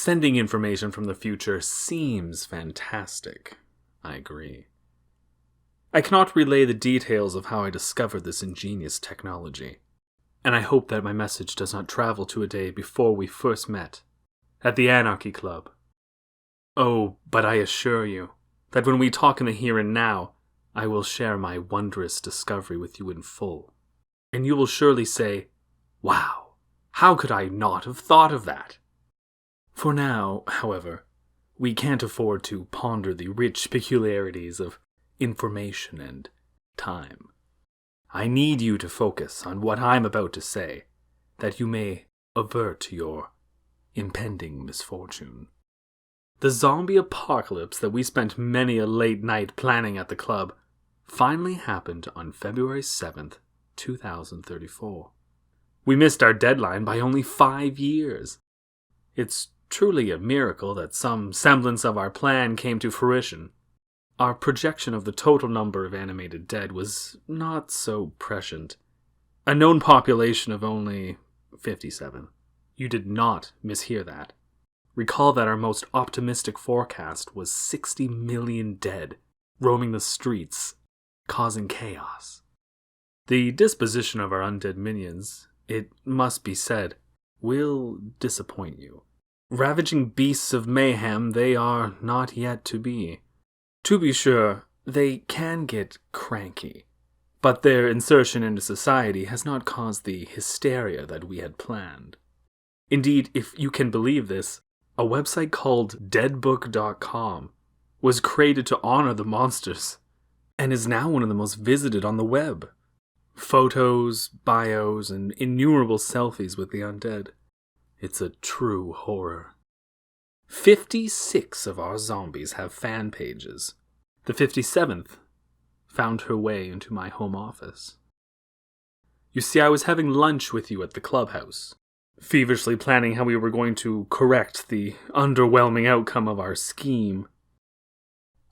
Sending information from the future seems fantastic. I agree. I cannot relay the details of how I discovered this ingenious technology, and I hope that my message does not travel to a day before we first met, at the Anarchy Club. Oh, but I assure you that when we talk in the here and now, I will share my wondrous discovery with you in full, and you will surely say, "Wow, how could I not have thought of that?" For now, however, we can't afford to ponder the rich peculiarities of information and time. I need you to focus on what I'm about to say, that you may avert your impending misfortune. The zombie apocalypse that we spent many a late night planning at the club finally happened on February 7th, 2034. We missed our deadline by only 5 years. It's truly a miracle that some semblance of our plan came to fruition. Our projection of the total number of animated dead was not so prescient. A known population of only 57. You did not mishear that. Recall that our most optimistic forecast was 60 million dead, roaming the streets, causing chaos. The disposition of our undead minions, it must be said, will disappoint you. Ravaging beasts of mayhem they are not yet to be. To be sure, they can get cranky, but their insertion into society has not caused the hysteria that we had planned. Indeed, if you can believe this, a website called deadbook.com was created to honor the monsters, and is now one of the most visited on the web. Photos, bios, and innumerable selfies with the undead. It's a true horror. 56 of our zombies have fan pages. The 57th found her way into my home office. You see, I was having lunch with you at the clubhouse, feverishly planning how we were going to correct the underwhelming outcome of our scheme.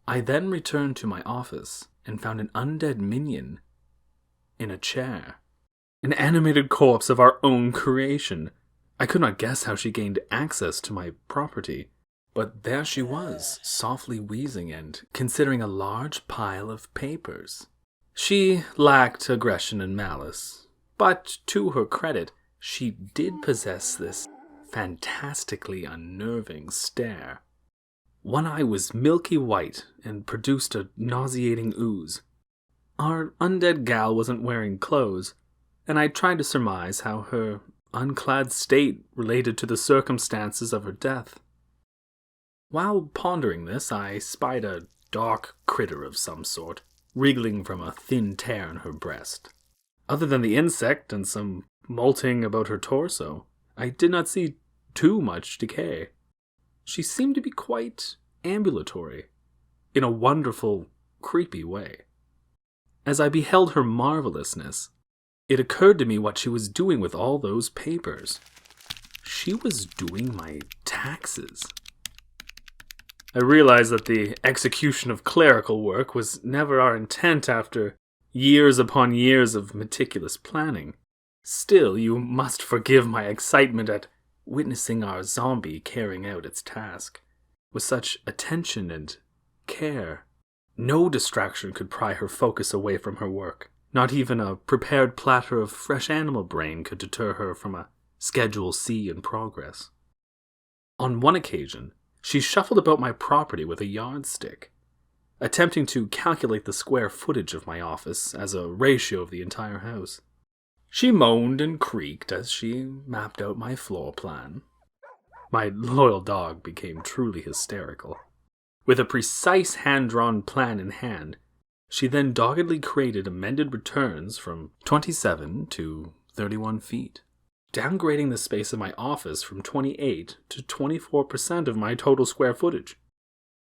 I then returned to my office and found an undead minion in a chair. An animated corpse of our own creation. I could not guess how she gained access to my property, but there she was, softly wheezing and considering a large pile of papers. She lacked aggression and malice, but to her credit, she did possess this fantastically unnerving stare. One eye was milky white and produced a nauseating ooze. Our undead gal wasn't wearing clothes, and I tried to surmise how her unclad state related to the circumstances of her death. While pondering this, I spied a dark critter of some sort, wriggling from a thin tear in her breast. Other than the insect and some molting about her torso, I did not see too much decay. She seemed to be quite ambulatory, in a wonderful, creepy way. As I beheld her marvelousness, it occurred to me what she was doing with all those papers. She was doing my taxes. I realized that the execution of clerical work was never our intent after years upon years of meticulous planning. Still, you must forgive my excitement at witnessing our zombie carrying out its task. With such attention and care, no distraction could pry her focus away from her work. Not even a prepared platter of fresh animal brain could deter her from a Schedule C in progress. On one occasion, she shuffled about my property with a yardstick, attempting to calculate the square footage of my office as a ratio of the entire house. She moaned and creaked as she mapped out my floor plan. My loyal dog became truly hysterical. With a precise hand-drawn plan in hand, she then doggedly created amended returns from 27 to 31 feet, downgrading the space of my office from 28 to 24% of my total square footage.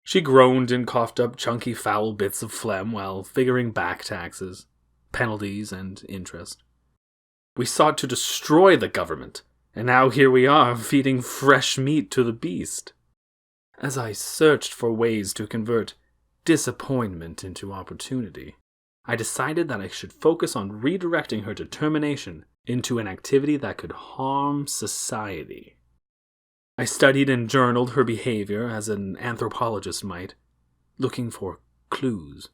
She groaned and coughed up chunky foul bits of phlegm while figuring back taxes, penalties, and interest. We sought to destroy the government, and now here we are feeding fresh meat to the beast. As I searched for ways to convert disappointment into opportunity, I decided that I should focus on redirecting her determination into an activity that could harm society. I studied and journaled her behavior as an anthropologist might, looking for clues.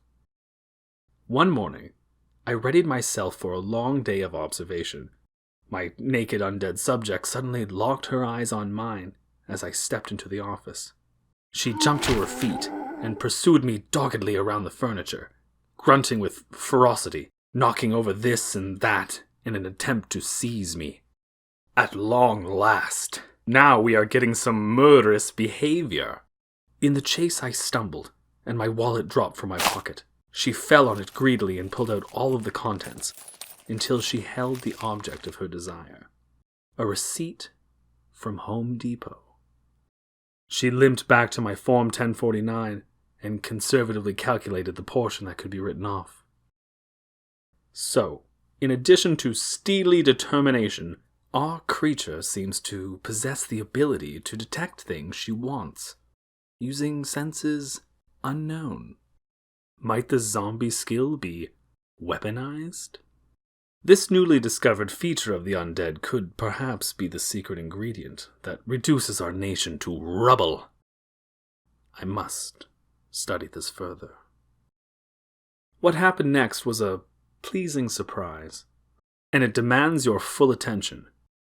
One morning, I readied myself for a long day of observation. My naked undead subject suddenly locked her eyes on mine as I stepped into the office. She jumped to her feet and pursued me doggedly around the furniture, grunting with ferocity, knocking over this and that in an attempt to seize me. At long last, now we are getting some murderous behavior. In the chase I stumbled, and my wallet dropped from my pocket. She fell on it greedily and pulled out all of the contents, until she held the object of her desire. A receipt from Home Depot. She limped back to my Form 1049 and conservatively calculated the portion that could be written off. So, in addition to steely determination, our creature seems to possess the ability to detect things she wants, using senses unknown. Might the zombie skill be weaponized? This newly discovered feature of the undead could perhaps be the secret ingredient that reduces our nation to rubble. I must study this further. What happened next was a pleasing surprise, and it demands your full attention,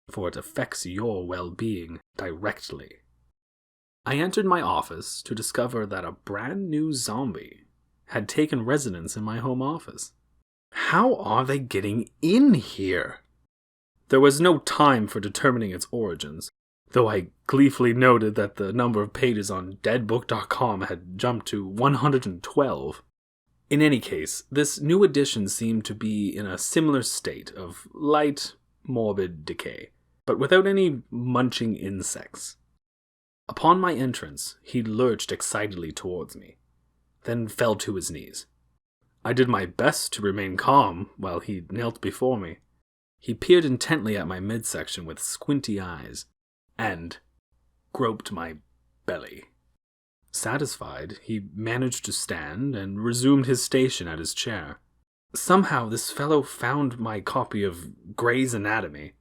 for it affects your well-being directly. I entered my office to discover that a brand new zombie had taken residence in my home office. How are they getting in here? There was no time for determining its origins, though I gleefully noted that the number of pages on deadbook.com had jumped to 112. In any case, this new edition seemed to be in a similar state of light, morbid decay, but without any munching insects. Upon my entrance, he lurched excitedly towards me, then fell to his knees. I did my best to remain calm while he knelt before me. He peered intently at my midsection with squinty eyes, and groped my belly. Satisfied, he managed to stand and resumed his station at his chair. Somehow this fellow found my copy of Gray's Anatomy,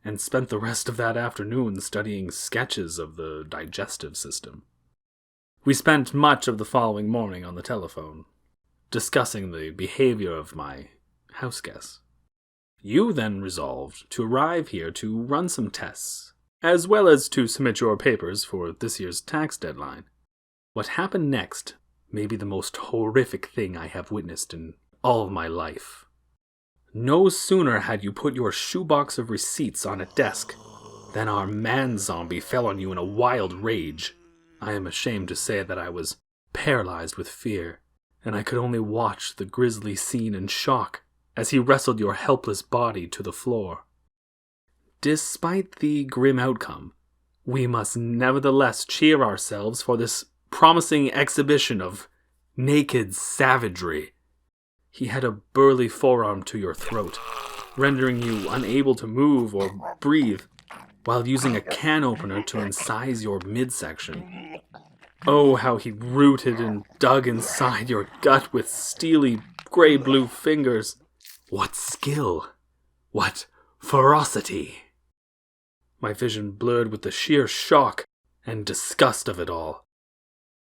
and spent the rest of that afternoon studying sketches of the digestive system. We spent much of the following morning on the telephone, discussing the behavior of my house guests. You then resolved to arrive here to run some tests, as well as to submit your papers for this year's tax deadline. What happened next may be the most horrific thing I have witnessed in all of my life. No sooner had you put your shoebox of receipts on a desk than our man-zombie fell on you in a wild rage. I am ashamed to say that I was paralyzed with fear, and I could only watch the grisly scene in shock as he wrestled your helpless body to the floor. Despite the grim outcome, we must nevertheless cheer ourselves for this promising exhibition of naked savagery. He had a burly forearm to your throat, rendering you unable to move or breathe, while using a can opener to incise your midsection. Oh, how he rooted and dug inside your gut with steely gray-blue fingers. What skill! What ferocity! My vision blurred with the sheer shock and disgust of it all.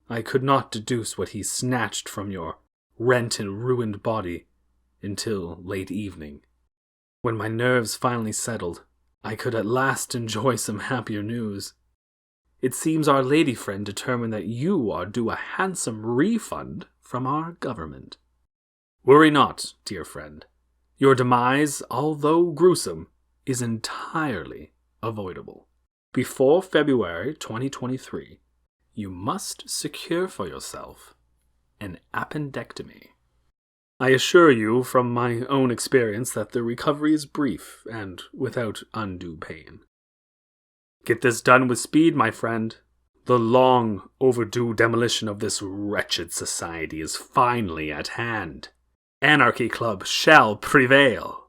I could not deduce what he snatched from your rent and ruined body until late evening. When my nerves finally settled, I could at last enjoy some happier news. It seems our lady friend determined that you are due a handsome refund from our government. Worry not, dear friend. Your demise, although gruesome, is entirely avoidable. Before February 2023, you must secure for yourself an appendectomy. I assure you from my own experience that the recovery is brief and without undue pain. Get this done with speed, my friend. The long overdue demolition of this wretched society is finally at hand. Anarchy Club shall prevail.